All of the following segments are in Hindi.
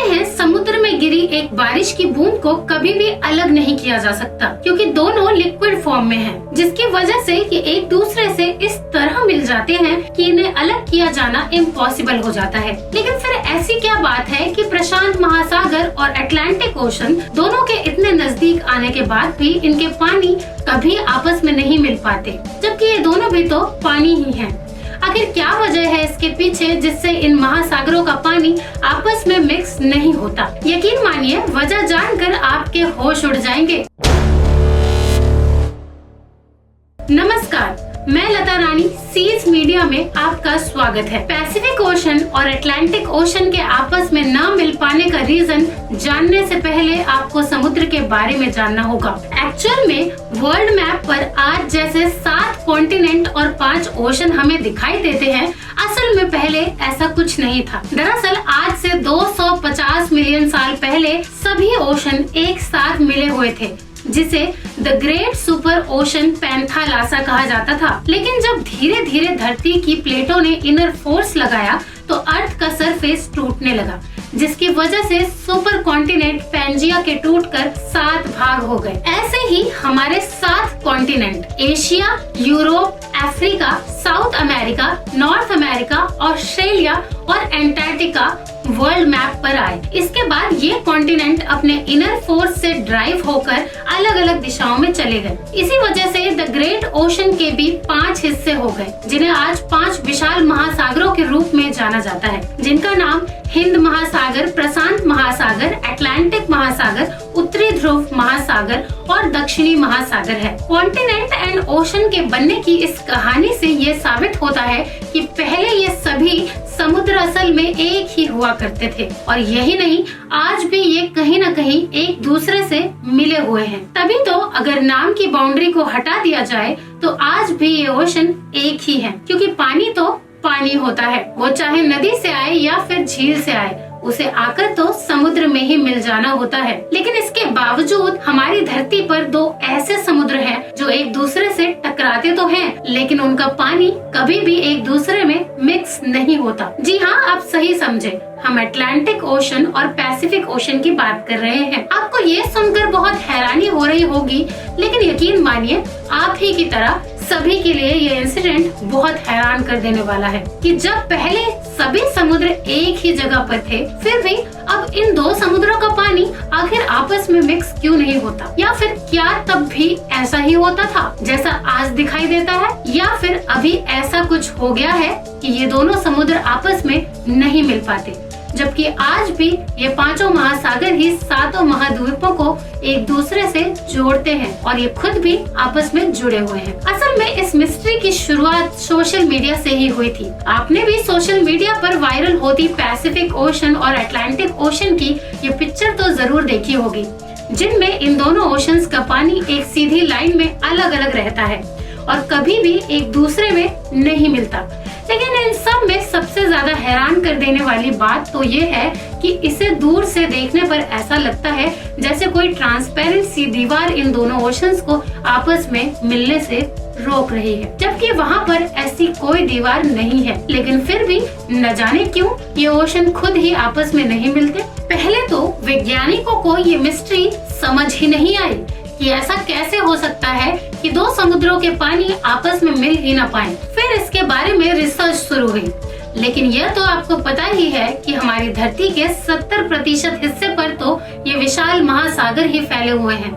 हैं समुद्र में गिरी एक बारिश की बूंद को कभी भी अलग नहीं किया जा सकता, क्योंकि दोनों लिक्विड फॉर्म में हैं, जिसकी वजह से ये एक दूसरे से इस तरह मिल जाते हैं कि इन्हें अलग किया जाना इम्पॉसिबल हो जाता है। लेकिन फिर ऐसी क्या बात है कि प्रशांत महासागर और अटलांटिक ओशन दोनों के इतने नजदीक आने के बाद भी इनके पानी कभी आपस में नहीं मिल पाते, जबकि ये दोनों भी तो पानी ही हैं। आखिर क्या वजह है इसके पीछे जिससे इन महासागरों का पानी आपस में मिक्स नहीं होता? यकीन मानिए, वजह जानकर आपके होश उड़ जाएंगे। नमस्कार, मैं लता रानी सीज मीडिया में आपका स्वागत है। पैसिफिक ओशन और अटलांटिक ओशन के आपस में न मिल पाने का रीजन जानने से पहले आपको समुद्र के बारे में जानना होगा। एक्चुअल में वर्ल्ड मैप पर आज जैसे 7 कॉन्टिनेंट और 5 ओशन हमें दिखाई देते हैं, असल में पहले ऐसा कुछ नहीं था। दरअसल आज से 250 मिलियन साल पहले सभी ओशन एक साथ मिले हुए थे, जिसे the great super ocean Panthalassa कहा जाता था। लेकिन जब धीरे धीरे धरती की प्लेटों ने इनर फोर्स लगाया तो अर्थ का सरफेस टूटने लगा, जिसकी वजह से सुपर कॉन्टिनेंट पैंजिया के टूटकर 7 भाग हो गए। ऐसे ही हमारे 7 continent Asia, Europe, Africa, south America, north America, Australia और एंटार्क्टिका वर्ल्ड मैप पर आए। इसके बाद ये कॉन्टिनेंट अपने इनर फोर्स से ड्राइव होकर अलग अलग दिशाओं में चले गए। इसी वजह से द ग्रेट ओशन के भी 5 हिस्से हो गए, जिन्हें आज 5 विशाल महासागरों के रूप में जाना जाता है, जिनका नाम हिंद महासागर, प्रशांत महासागर, अटलांटिक महासागर, उत्तरी ध्रुव महासागर और दक्षिणी महासागर है। कॉन्टिनेंट एंड ओशन के बनने की इस कहानी से ये साबित होता है कि पहले ये सभी समुद्र असल में एक ही हुआ करते थे, और यही नहीं, आज भी ये कहीं न कहीं एक दूसरे से मिले हुए हैं। तभी तो अगर नाम की बाउंड्री को हटा दिया जाए तो आज भी ये ओशन एक ही है, क्योंकि पानी तो पानी होता है, वो चाहे नदी से आए या फिर झील से आए, उसे आकर तो समुद्र में ही मिल जाना होता है। लेकिन इसके बावजूद हमारी धरती पर 2 ऐसे समुद्र हैं जो एक दूसरे से टकराते तो हैं, लेकिन उनका पानी कभी भी एक दूसरे में मिक्स नहीं होता। जी हाँ, आप सही समझे, हम अटलांटिक ओशन और पैसिफिक ओशन की बात कर रहे हैं। आपको ये सुनकर बहुत हैरानी हो रही होगी, लेकिन यकीन मानिए, आप ही की तरह सभी के लिए ये इंसिडेंट बहुत हैरान कर देने वाला है कि जब पहले सभी समुद्र एक ही जगह पर थे, फिर भी अब इन 2 समुद्रों का पानी आखिर आपस में मिक्स क्यों नहीं होता? या फिर क्या तब भी ऐसा ही होता था जैसा आज दिखाई देता है, या फिर अभी ऐसा कुछ हो गया है कि ये दोनों समुद्र आपस में नहीं मिल पाते, जबकि आज भी ये 5 महासागर ही 7 महाद्वीपों को एक दूसरे से जोड़ते हैं और ये खुद भी आपस में जुड़े हुए हैं। असल में इस मिस्ट्री की शुरुआत सोशल मीडिया से ही हुई थी। आपने भी सोशल मीडिया पर वायरल होती पैसिफिक ओशन और अटलांटिक ओशन की ये पिक्चर तो जरूर देखी होगी, जिनमें इन दोनों ओशंस का पानी एक सीधी लाइन में अलग अलग रहता है और कभी भी एक दूसरे में नहीं मिलता। लेकिन इन सब में सबसे ज्यादा हैरान कर देने वाली बात तो ये है कि इसे दूर से देखने पर ऐसा लगता है जैसे कोई ट्रांसपेरेंट सी दीवार इन दोनों ओशंस को आपस में मिलने से रोक रही है, जबकि वहाँ पर ऐसी कोई दीवार नहीं है। लेकिन फिर भी न जाने क्यों ये ओशन खुद ही आपस में नहीं मिलते। पहले तो वैज्ञानिकों को ये मिस्ट्री समझ ही नहीं आई कि ऐसा कैसे हो सकता है कि 2 समुद्रों के पानी आपस में मिल ही न पाए। फिर इसके बारे में रिसर्च शुरू हुई, लेकिन यह तो आपको पता ही है कि हमारी धरती के 70% हिस्से पर तो ये विशाल महासागर ही फैले हुए हैं,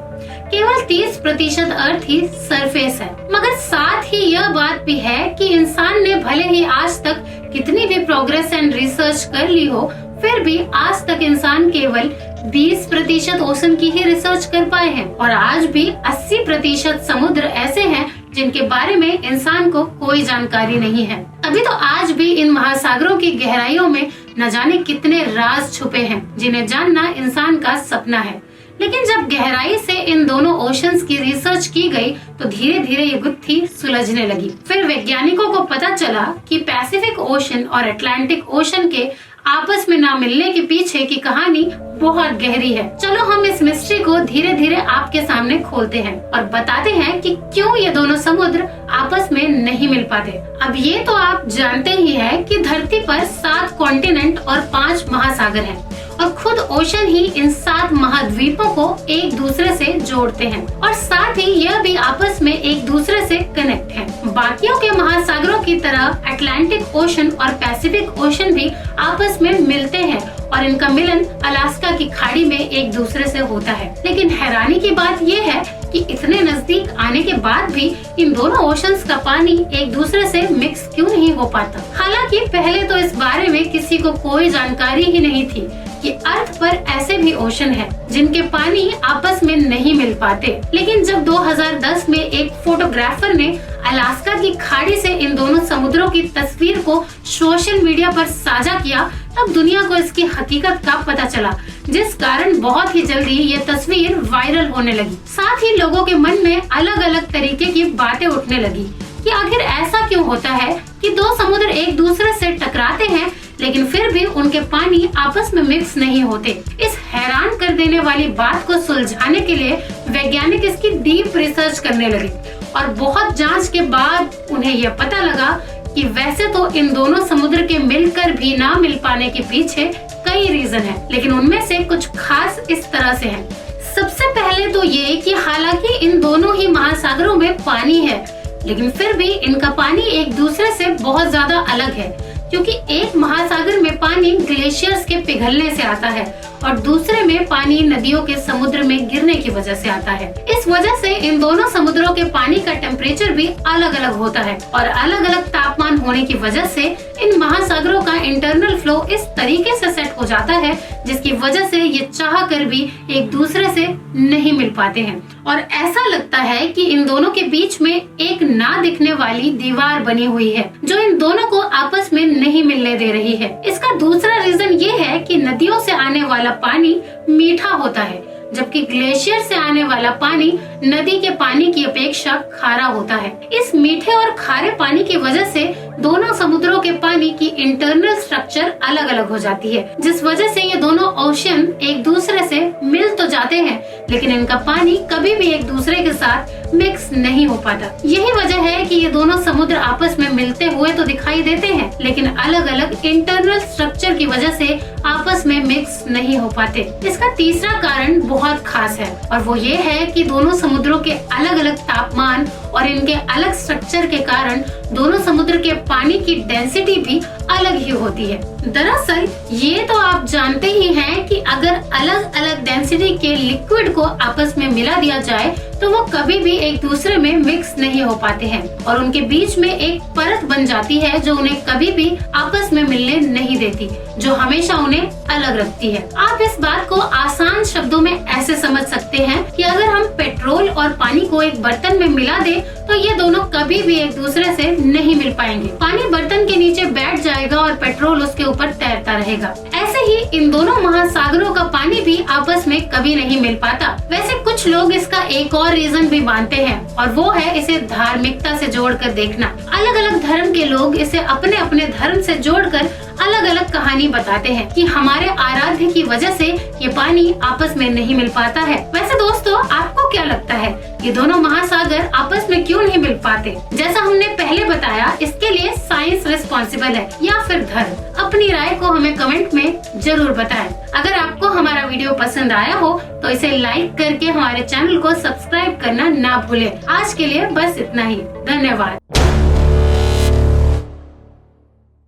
केवल 30% अर्थ ही सरफेस है। मगर साथ ही यह बात भी है कि इंसान ने भले ही आज तक कितनी भी प्रोग्रेस एंड रिसर्च कर ली हो, फिर भी आज तक इंसान केवल 20% ओशन की ही रिसर्च कर पाए हैं, और आज भी 80% समुद्र ऐसे हैं जिनके बारे में इंसान को कोई जानकारी नहीं है। अभी तो आज भी इन महासागरों की गहराइयों में न जाने कितने राज छुपे हैं, जिन्हें जानना इंसान का सपना है। लेकिन जब गहराई से इन दोनों ओशंस की रिसर्च की गई तो धीरे धीरे ये गुत्थी सुलझने लगी। फिर वैज्ञानिकों को पता चला कि पैसिफिक ओशन और अटलांटिक ओशन के आपस में ना मिलने के पीछे की कहानी बहुत गहरी है। चलो हम इस मिस्ट्री को धीरे धीरे आपके सामने खोलते हैं और बताते हैं कि क्यों ये दोनों समुद्र आपस में नहीं मिल पाते। अब ये तो आप जानते ही हैं कि धरती पर 7 कॉन्टिनेंट और 5 महासागर हैं और खुद ओशन ही इन 7 महाद्वीपों को एक दूसरे से जोड़ते हैं और साथ ही यह भी आपस में एक दूसरे से कनेक्ट है। बाकियों के महासागरों की तरह अटलांटिक ओशन और पैसिफिक ओशन भी आपस में मिलते हैं और इनका मिलन अलास्का की खाड़ी में एक दूसरे से होता है। लेकिन हैरानी की बात यह है कि इतने नजदीक आने के बाद भी इन दोनों ओशंस का पानी एक दूसरे से मिक्स क्यों नहीं हो पाता। हालांकि पहले तो इस बारे में किसी को कोई जानकारी ही नहीं थी कि अर्थ पर ऐसे भी ओशन है जिनके पानी आपस में नहीं मिल पाते। लेकिन जब 2010 में एक फोटोग्राफर ने अलास्का की खाड़ी से इन दोनों समुद्रों की तस्वीर को सोशल मीडिया पर साझा किया, तब दुनिया को इसकी हकीकत का पता चला, जिस कारण बहुत ही जल्दी ये तस्वीर वायरल होने लगी। साथ ही लोगों के मन में अलग अलग तरीके की बातें उठने लगी कि आखिर ऐसा क्यों होता है कि दो समुद्र एक दूसरे से टकराते हैं लेकिन फिर भी उनके पानी आपस में मिक्स नहीं होते। इस हैरान कर देने वाली बात को सुलझाने के लिए वैज्ञानिक इसकी डीप रिसर्च करने लगे और बहुत जांच के बाद उन्हें यह पता लगा कि वैसे तो इन दोनों समुद्र के मिलकर भी ना मिल पाने के पीछे कई रीजन है, लेकिन उनमें से कुछ खास इस तरह से हैं। सबसे पहले तो ये कि हालांकि इन दोनों ही महासागरों में पानी है, लेकिन फिर भी इनका पानी एक दूसरे से बहुत ज्यादा अलग है, क्योंकि एक महासागर में पानी ग्लेशियर्स के पिघलने से आता है और दूसरे में पानी नदियों के समुद्र में गिरने की वजह से आता है। इस वजह से इन दोनों समुद्रों के पानी का टेम्परेचर भी अलग अलग होता है और अलग अलग तापमान होने की वजह से इन महासागरों का इंटरनल फ्लो इस तरीके से सेट हो जाता है जिसकी वजह से ये चाह कर भी एक दूसरे से नहीं मिल पाते हैं और ऐसा लगता है कि इन दोनों के बीच में एक ना दिखने वाली दीवार बनी हुई है जो इन दोनों को आपस में नहीं मिलने दे रही है। इसका दूसरा रीजन ये है कि नदियों से आने वाला पानी मीठा होता है, जबकि ग्लेशियर से आने वाला पानी नदी के पानी की अपेक्षा खारा होता है। इस मीठे और खारे पानी की वजह से दोनों समुद्रों के पानी की इंटरनल स्ट्रक्चर अलग अलग हो जाती है, जिस वजह से ये दोनों ओशन एक दूसरे से मिल तो जाते हैं लेकिन इनका पानी कभी भी एक दूसरे के साथ मिक्स नहीं हो पाता। यही वजह है कि ये दोनों समुद्र आपस में मिलते हुए तो दिखाई देते हैं लेकिन अलग अलग इंटरनल स्ट्रक्चर की वजह से आपस में मिक्स नहीं हो पाते। इसका तीसरा कारण बहुत खास है और वो ये है कि दोनों समुद्रों के अलग अलग तापमान और इनके अलग स्ट्रक्चर के कारण दोनों समुद्र के पानी की डेंसिटी भी अलग ही होती है। दरअसल ये तो आप जानते ही हैं कि अगर अलग अलग डेंसिटी के लिक्विड को आपस में मिला दिया जाए तो वो कभी भी एक दूसरे में मिक्स नहीं हो पाते हैं और उनके बीच में एक परत बन जाती है जो उन्हें कभी भी आपस में मिलने नहीं देती, जो हमेशा उन्हें अलग रखती है। आप इस बात को आसान शब्दों में ऐसे समझ सकते हैं कि अगर हम पेट्रोल और पानी को एक बर्तन में मिला दें तो ये दोनों कभी भी एक दूसरे से नहीं मिल पाएंगे। पानी बर्तन के नीचे बैठ जाएगा और पेट्रोल उसके ऊपर तैरता रहेगा। ऐसे ही इन दोनों महासागरों का पानी भी आपस में कभी नहीं मिल पाता। वैसे कुछ लोग इसका एक और रीजन भी मानते हैं और वो है इसे धार्मिकता से जोड़कर देखना। अलग अलग धर्म के लोग इसे अपने अपने धर्म से जोड़कर अलग अलग कहानी बताते हैं कि हमारे आराध्य की वजह से ये पानी आपस में नहीं मिल पाता है। वैसे दोस्तों, आपको क्या लगता है ये दोनों महासागर आपस में क्यों नहीं मिल पाते? जैसा हमने पहले बताया, इसके लिए साइंस रिस्पॉन्सिबल है या फिर धर्म? अपनी राय को हमें कमेंट में जरूर बताएं। अगर आपको हमारा वीडियो पसंद आया हो तो इसे लाइक करके हमारे चैनल को सब्सक्राइब करना ना भूलें। आज के लिए बस इतना ही। धन्यवाद।